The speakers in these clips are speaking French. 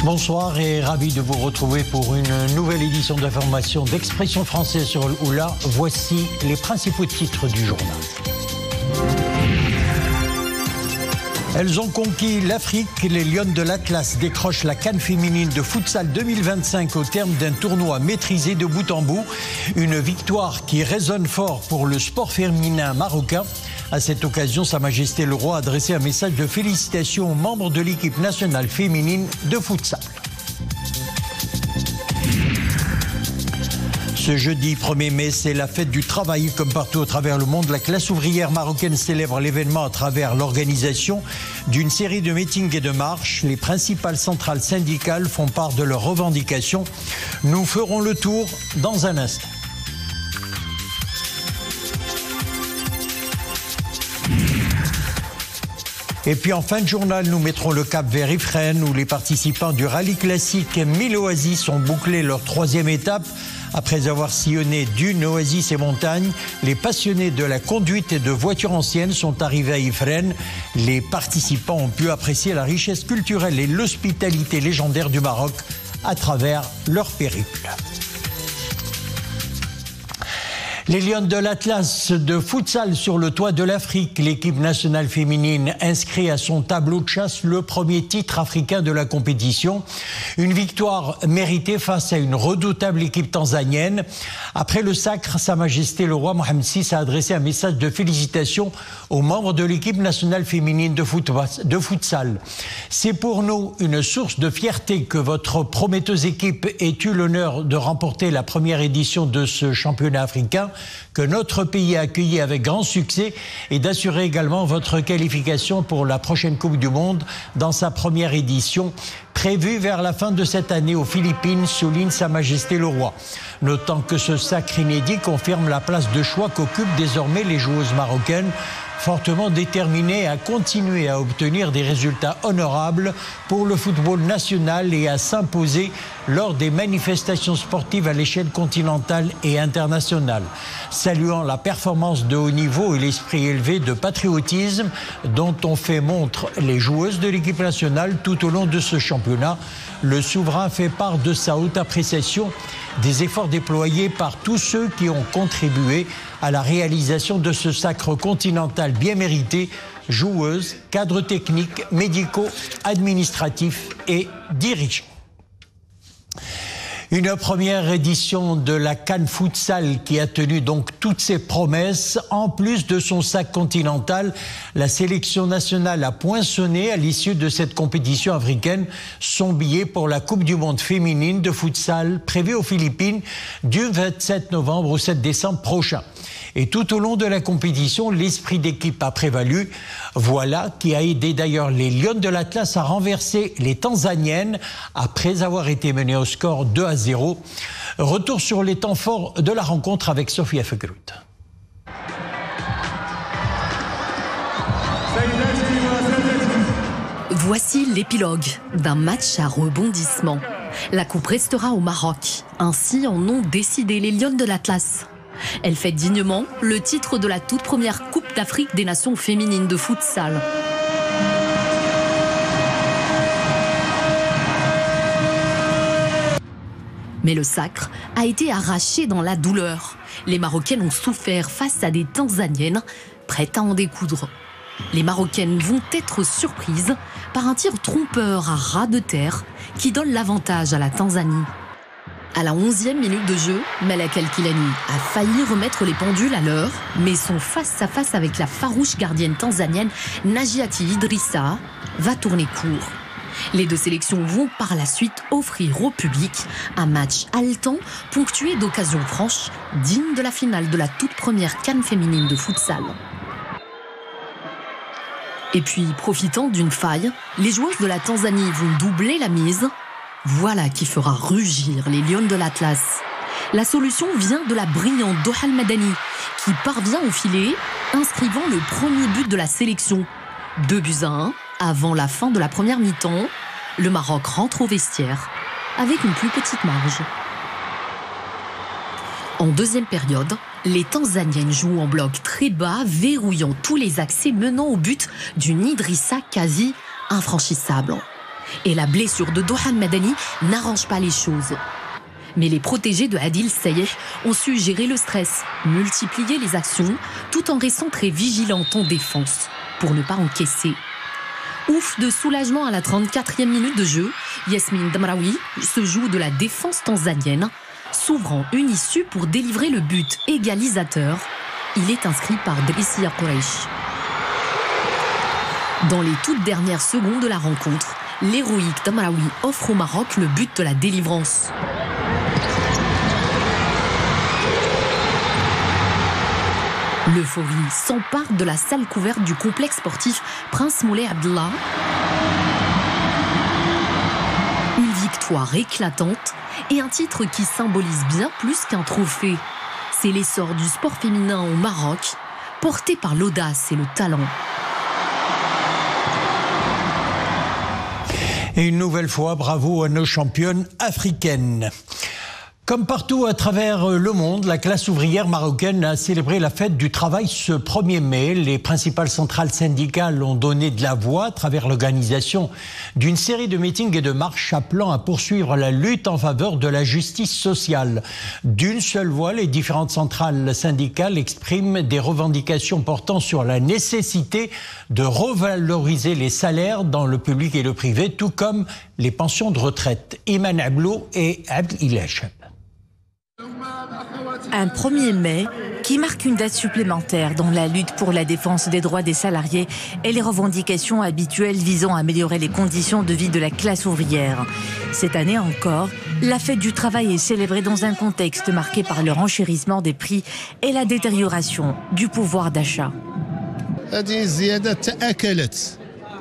Bonsoir et ravi de vous retrouver pour une nouvelle édition d'information d'Expression française sur le Oula. Voici les principaux titres du journal. Elles ont conquis l'Afrique. Les Lionnes de l'Atlas décrochent la CAN féminine de futsal 2025 au terme d'un tournoi maîtrisé de bout en bout. Une victoire qui résonne fort pour le sport féminin marocain. À cette occasion, Sa Majesté le Roi a adressé un message de félicitations aux membres de l'équipe nationale féminine de futsal. Ce jeudi 1er mai, c'est la fête du travail. Comme partout à travers le monde, la classe ouvrière marocaine célèbre l'événement à travers l'organisation d'une série de meetings et de marches. Les principales centrales syndicales font part de leurs revendications. Nous ferons le tour dans un instant. Et puis en fin de journal, nous mettrons le cap vers Ifrane où les participants du rallye classique 1000 Oasis ont bouclé leur 3e étape. Après avoir sillonné dunes, oasis et montagnes, les passionnés de la conduite et de voitures anciennes sont arrivés à Ifrane. Les participants ont pu apprécier la richesse culturelle et l'hospitalité légendaire du Maroc à travers leur périple. Les Lionnes de l'Atlas de futsal sur le toit de l'Afrique. L'équipe nationale féminine inscrit à son tableau de chasse le premier titre africain de la compétition. Une victoire méritée face à une redoutable équipe tanzanienne. Après le sacre, Sa Majesté le Roi Mohamed VI a adressé un message de félicitations aux membres de l'équipe nationale féminine de futsal. C'est pour nous une source de fierté que votre prometteuse équipe ait eu l'honneur de remporter la première édition de ce championnat africain, que notre pays a accueilli avec grand succès, et d'assurer également votre qualification pour la prochaine Coupe du Monde dans sa première édition, prévue vers la fin de cette année aux Philippines, souligne Sa Majesté le Roi. Notant que ce sacre inédit confirme la place de choix qu'occupent désormais les joueuses marocaines, fortement déterminées à continuer à obtenir des résultats honorables pour le football national et à s'imposer lors des manifestations sportives à l'échelle continentale et internationale. Saluant la performance de haut niveau et l'esprit élevé de patriotisme dont ont fait montre les joueuses de l'équipe nationale tout au long de ce championnat, le souverain fait part de sa haute appréciation des efforts déployés par tous ceux qui ont contribué à la réalisation de ce sacre continental bien mérité, joueuses, cadres techniques, médicaux, administratifs et dirigeants. Une première édition de la CAN Futsal qui a tenu donc toutes ses promesses. En plus de son sac continental, la sélection nationale a poinçonné à l'issue de cette compétition africaine son billet pour la Coupe du Monde féminine de futsal prévue aux Philippines du 27 novembre au 7 décembre prochain. Et tout au long de la compétition, l'esprit d'équipe a prévalu. Voilà qui a aidé d'ailleurs les Lionnes de l'Atlas à renverser les Tanzaniennes après avoir été menées au score 2-0. Retour sur les temps forts de la rencontre avec Sophia Fegrout. Voici l'épilogue d'un match à rebondissement. La coupe restera au Maroc. Ainsi en ont décidé les Lionnes de l'Atlas. Elle fête dignement le titre de la toute première Coupe d'Afrique des Nations féminines de futsal. Mais le sacre a été arraché dans la douleur. Les Marocaines ont souffert face à des Tanzaniennes prêtes à en découdre. Les Marocaines vont être surprises par un tir trompeur à ras de terre qui donne l'avantage à la Tanzanie. À la 11e minute de jeu, Malak El-Kilani a failli remettre les pendules à l'heure, mais son face-à-face avec la farouche gardienne tanzanienne Nagiati Idrissa va tourner court. Les deux sélections vont par la suite offrir au public un match haletant, ponctué d'occasions franches, digne de la finale de la toute première CAN féminine de futsal. Et puis, profitant d'une faille, les joueuses de la Tanzanie vont doubler la mise. Voilà qui fera rugir les Lionnes de l'Atlas. La solution vient de la brillante Doha Madani, qui parvient au filet, inscrivant le premier but de la sélection. 2-1, avant la fin de la première mi-temps. Le Maroc rentre au vestiaire, avec une plus petite marge. En deuxième période, les Tanzaniennes jouent en bloc très bas, verrouillant tous les accès menant au but d'une Idrissa quasi infranchissable. Et la blessure de Dohan Madani n'arrange pas les choses. Mais les protégés de Adil Sayeh ont su gérer le stress, multiplier les actions, tout en restant très vigilantes en défense, pour ne pas encaisser. Ouf de soulagement à la 34e minute de jeu, Yasmine Damraoui se joue de la défense tanzanienne, s'ouvrant une issue pour délivrer le but égalisateur. Il est inscrit par Drissia Quraish. Dans les toutes dernières secondes de la rencontre, l'héroïque Damraoui offre au Maroc le but de la délivrance. L'euphorie s'empare de la salle couverte du complexe sportif Prince Moulay Abdallah. Une victoire éclatante et un titre qui symbolise bien plus qu'un trophée. C'est l'essor du sport féminin au Maroc, porté par l'audace et le talent. Et une nouvelle fois, bravo à nos championnes africaines. Comme partout à travers le monde, la classe ouvrière marocaine a célébré la fête du travail ce 1er mai. Les principales centrales syndicales ont donné de la voix à travers l'organisation d'une série de meetings et de marches appelant à poursuivre la lutte en faveur de la justice sociale. D'une seule voix, les différentes centrales syndicales expriment des revendications portant sur la nécessité de revaloriser les salaires dans le public et le privé, tout comme les pensions de retraite. Iman Ablou et Abd Ilachab. Un 1er mai qui marque une date supplémentaire dans la lutte pour la défense des droits des salariés et les revendications habituelles visant à améliorer les conditions de vie de la classe ouvrière. Cette année encore, la fête du travail est célébrée dans un contexte marqué par le renchérissement des prix et la détérioration du pouvoir d'achat.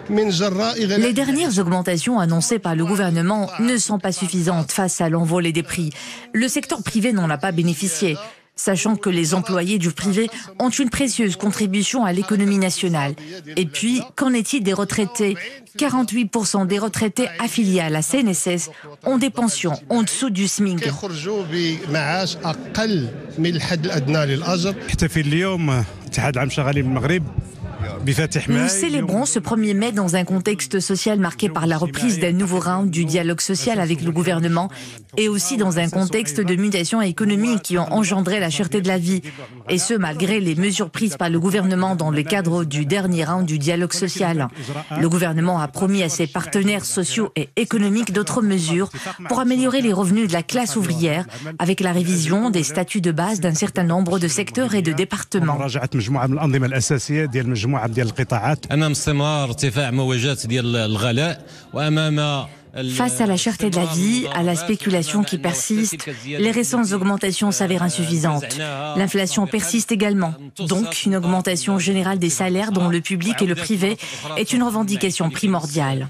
Les dernières augmentations annoncées par le gouvernement ne sont pas suffisantes face à l'envolée des prix. Le secteur privé n'en a pas bénéficié, sachant que les employés du privé ont une précieuse contribution à l'économie nationale. Et puis, qu'en est-il des retraités ? 48% des retraités affiliés à la CNSS ont des pensions en dessous du SMIC. Nous célébrons ce 1er mai dans un contexte social marqué par la reprise d'un nouveau round du dialogue social avec le gouvernement et aussi dans un contexte de mutations économiques qui ont engendré la cherté de la vie. Et ce, malgré les mesures prises par le gouvernement dans le cadre du dernier round du dialogue social. Le gouvernement a promis à ses partenaires sociaux et économiques d'autres mesures pour améliorer les revenus de la classe ouvrière avec la révision des statuts de base d'un certain nombre de secteurs et de départements. Face à la cherté de la vie, à la spéculation qui persiste, les récentes augmentations s'avèrent insuffisantes. L'inflation persiste également. Donc, une augmentation générale des salaires dans le public et le privé est une revendication primordiale.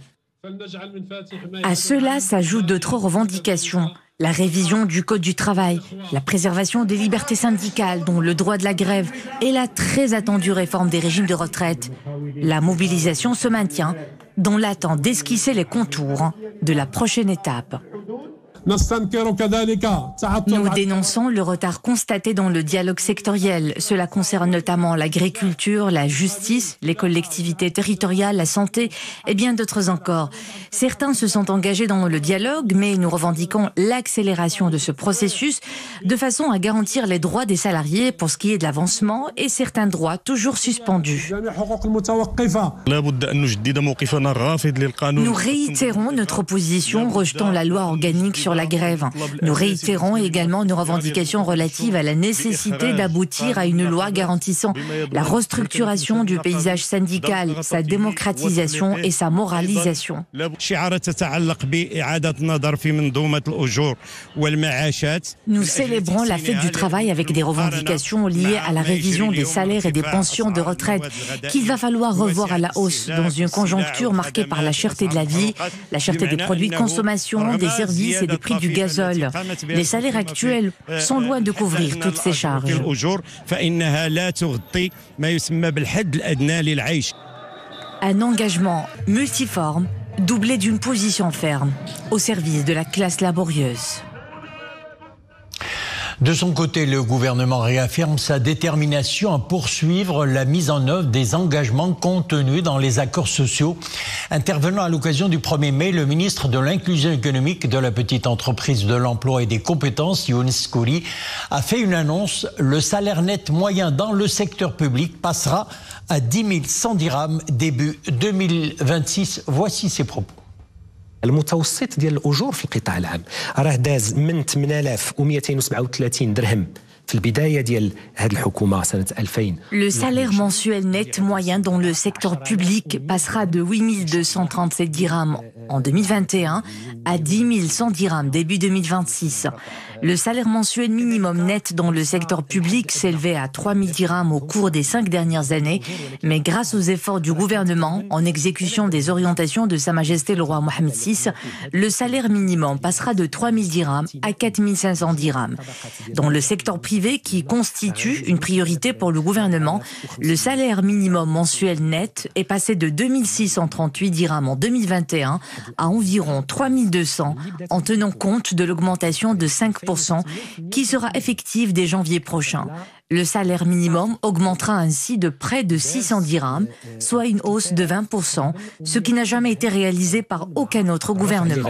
À cela s'ajoutent d'autres revendications. La révision du Code du travail, la préservation des libertés syndicales, dont le droit de la grève, et la très attendue réforme des régimes de retraite. La mobilisation se maintient dans l'attente d'esquisser les contours de la prochaine étape. Nous dénonçons le retard constaté dans le dialogue sectoriel. Cela concerne notamment l'agriculture, la justice, les collectivités territoriales, la santé et bien d'autres encore. Certains se sont engagés dans le dialogue, mais nous revendiquons l'accélération de ce processus de façon à garantir les droits des salariés pour ce qui est de l'avancement et certains droits toujours suspendus. Nous réitérons notre opposition, rejetant la loi organique sur la grève. Nous réitérons également nos revendications relatives à la nécessité d'aboutir à une loi garantissant la restructuration du paysage syndical, sa démocratisation et sa moralisation. Nous célébrons la fête du travail avec des revendications liées à la révision des salaires et des pensions de retraite qu'il va falloir revoir à la hausse dans une conjoncture marquée par la cherté de la vie, la cherté des produits de consommation, des services et des prix du gazole. Les salaires actuels sont loin de couvrir toutes ces charges. Un engagement multiforme, doublé d'une position ferme, au service de la classe laborieuse. De son côté, le gouvernement réaffirme sa détermination à poursuivre la mise en œuvre des engagements contenus dans les accords sociaux. Intervenant à l'occasion du 1er mai, le ministre de l'Inclusion économique, de la petite entreprise, de l'emploi et des compétences, Younis Kouri, a fait une annonce. Le salaire net moyen dans le secteur public passera à 10 100 dirhams début 2026. Voici ses propos. المتوسط ديال الأجور في القطاع العام راه داز من 8237 درهم في البداية ديال هذه الحكومة سنة 2000. Le salaire mensuel net moyen dans le secteur public passera de 8237 dirhams en 2021 à 10 100 dirhams début 2026. Le salaire mensuel minimum net dans le secteur public s'élevait à 3000 dirhams au cours des 5 dernières années, mais grâce aux efforts du gouvernement, en exécution des orientations de Sa Majesté le roi Mohammed VI, le salaire minimum passera de 3000 dirhams à 4500 dirhams. Dans le secteur privé, qui constitue une priorité pour le gouvernement, le salaire minimum mensuel net est passé de 2638 dirhams en 2021 à environ 3200, en tenant compte de l'augmentation de 5% qui sera effective dès janvier prochain. Le salaire minimum augmentera ainsi de près de 600 dirhams, soit une hausse de 20%, ce qui n'a jamais été réalisé par aucun autre gouvernement.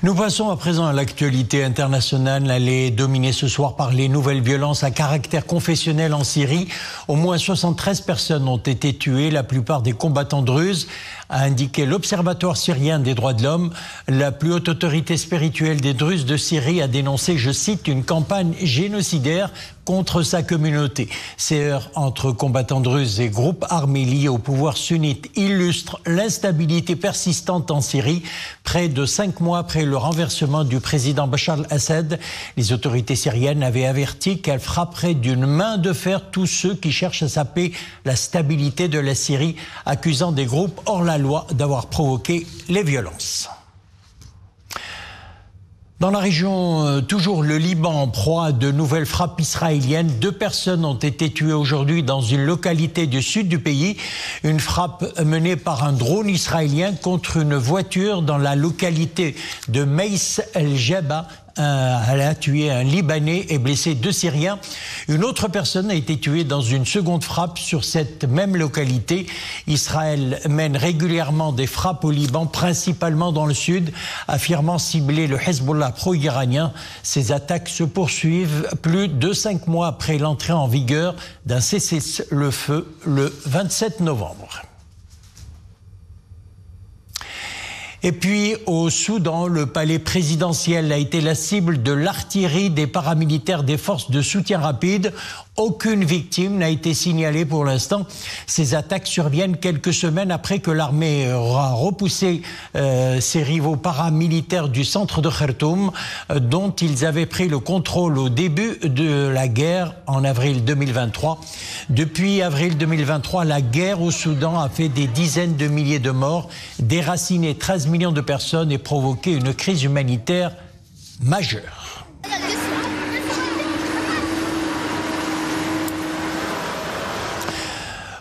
Nous passons à présent à l'actualité internationale. Elle est dominée ce soir par les nouvelles violences à caractère confessionnel en Syrie. Au moins 73 personnes ont été tuées, la plupart des combattants druzes, a indiqué l'Observatoire syrien des droits de l'homme. La plus haute autorité spirituelle des Druzes de Syrie a dénoncé, je cite, une campagne génocidaire contre sa communauté. Ces heurts entre combattants druzes et groupes armés liés au pouvoir sunnite illustrent l'instabilité persistante en Syrie. Près de 5 mois après le renversement du président Bachar al-Assad, les autorités syriennes avaient averti qu'elles frapperaient d'une main de fer tous ceux qui cherchent à saper la stabilité de la Syrie, accusant des groupes hors la loi d'avoir provoqué les violences. Dans la région, toujours le Liban en proie à de nouvelles frappes israéliennes. 2 personnes ont été tuées aujourd'hui dans une localité du sud du pays. Une frappe menée par un drone israélien contre une voiture dans la localité de Meis el-Jaba. Elle a tué un Libanais et blessé 2 Syriens. Une autre personne a été tuée dans une seconde frappe sur cette même localité. Israël mène régulièrement des frappes au Liban, principalement dans le sud, affirmant cibler le Hezbollah pro-iranien. Ces attaques se poursuivent plus de 5 mois après l'entrée en vigueur d'un cessez-le-feu le 27 novembre. Et puis, au Soudan, le palais présidentiel a été la cible de l'artillerie des paramilitaires des forces de soutien rapide. Aucune victime n'a été signalée pour l'instant. Ces attaques surviennent quelques semaines après que l'armée aura repoussé ses rivaux paramilitaires du centre de Khartoum, dont ils avaient pris le contrôle au début de la guerre en avril 2023. Depuis avril 2023, la guerre au Soudan a fait des dizaines de milliers de morts, déraciné 13 millions de personnes et provoqué une crise humanitaire majeure.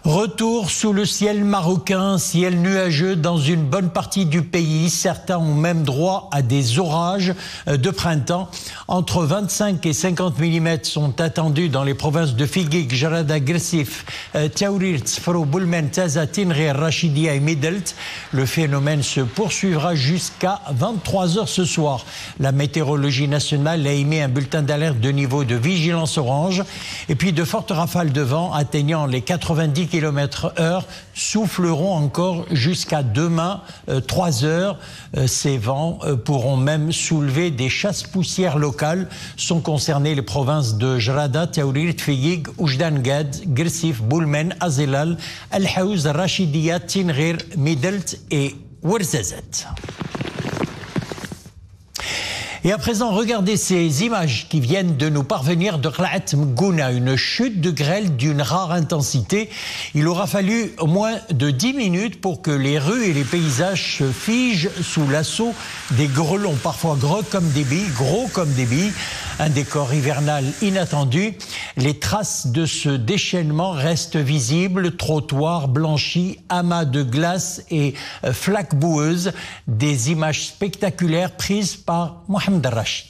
Retour sous le ciel marocain, ciel nuageux dans une bonne partie du pays. Certains ont même droit à des orages de printemps. Entre 25 et 50 mm sont attendus dans les provinces de Figuig, Jarada, Grsif, Taourir, Tzfro, Boulmen, Taza, Tinrir, Rachidia et Midelt. Le phénomène se poursuivra jusqu'à 23h ce soir. La météorologie nationale a émis un bulletin d'alerte de niveau de vigilance orange. Et puis de fortes rafales de vent atteignant les 90 km/h souffleront encore jusqu'à demain 3 heures. Ces vents pourront même soulever des chasses-poussières locales. Sont concernées les provinces de Jarada, Taourir, Tfigig, Oujdan Gad, Grsif, Boulmen, Azilal, El Haouz, Rachidia, Tinrir, Midelt et Ouarzazate. Et à présent, regardez ces images qui viennent de nous parvenir de Qla'at Mgouna, une chute de grêle d'une rare intensité. Il aura fallu au moins de 10 minutes pour que les rues et les paysages se figent sous l'assaut des grêlons, parfois gros comme des billes. Un décor hivernal inattendu. Les traces de ce déchaînement restent visibles. Trottoirs blanchis, amas de glace et flaques boueuses. Des images spectaculaires prises par Mohamed Rachid.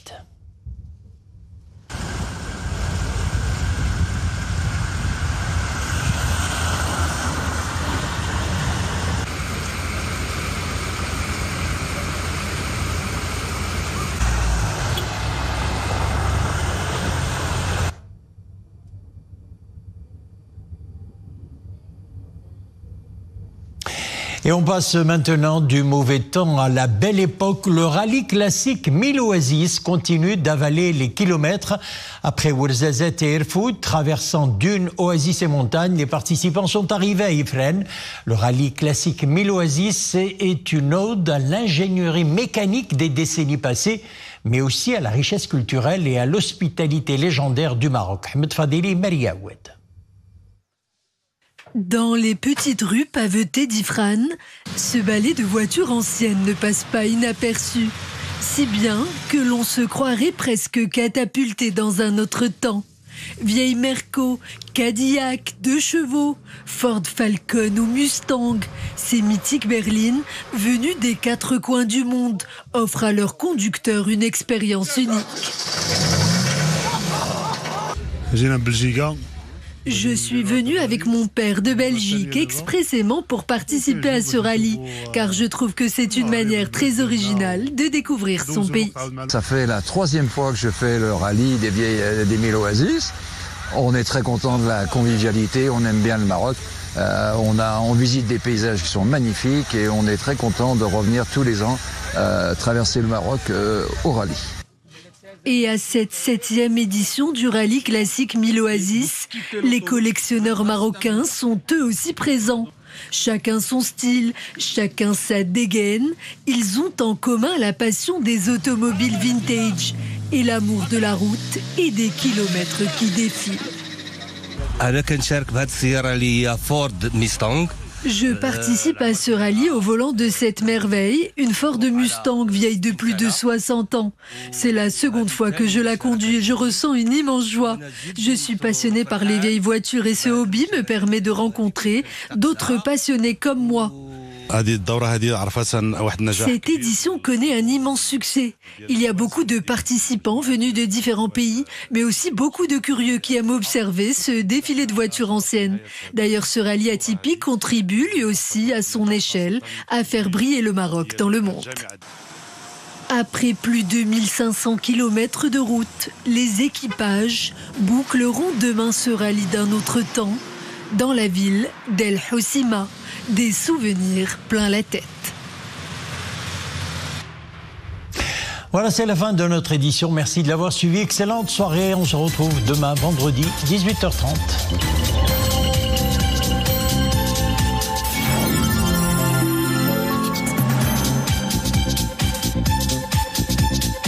Et on passe maintenant du mauvais temps à la belle époque. Le rallye classique 1000 Oasis continue d'avaler les kilomètres. Après Ouarzazate et Erfoud, traversant dunes, oasis et montagnes, les participants sont arrivés à Ifrane. Le rallye classique 1000 Oasis est une ode à l'ingénierie mécanique des décennies passées, mais aussi à la richesse culturelle et à l'hospitalité légendaire du Maroc. Ahmed Fadili, Maria Oued. Dans les petites rues pavetées d'Ifrane, ce balai de voitures anciennes ne passe pas inaperçu. Si bien que l'on se croirait presque catapulté dans un autre temps. Vieille Merco, Cadillac, 2 chevaux, Ford Falcon ou Mustang, ces mythiques berlines, venues des 4 coins du monde, offrent à leurs conducteurs une expérience unique. Je suis venu avec mon père de Belgique expressément pour participer à ce rallye, car je trouve que c'est une manière très originale de découvrir son pays. Ça fait la 3e fois que je fais le rallye des 1000 Oasis. On est très content de la convivialité, on aime bien le Maroc. On visite des paysages qui sont magnifiques et on est très content de revenir tous les ans traverser le Maroc au rallye. Et à cette 7e édition du rallye classique 1000 Oasis, les collectionneurs marocains sont eux aussi présents. Chacun son style, chacun sa dégaine. Ils ont en commun la passion des automobiles vintage et l'amour de la route et des kilomètres qui défilent. Je participe à ce rallye au volant de cette merveille, une Ford Mustang vieille de plus de 60 ans. C'est la 2e fois que je la conduis et je ressens une immense joie. Je suis passionné par les vieilles voitures et ce hobby me permet de rencontrer d'autres passionnés comme moi. Cette édition connaît un immense succès. Il y a beaucoup de participants venus de différents pays, mais aussi beaucoup de curieux qui aiment observer ce défilé de voitures anciennes. D'ailleurs, ce rallye atypique contribue lui aussi, à son échelle, à faire briller le Maroc dans le monde. Après plus de 1500 km de route, les équipages boucleront demain ce rallye d'un autre temps, dans la ville d'El Hoceima. Des souvenirs plein la tête. Voilà, c'est la fin de notre édition. Merci de l'avoir suivi. Excellente soirée. On se retrouve demain, vendredi, 18h30.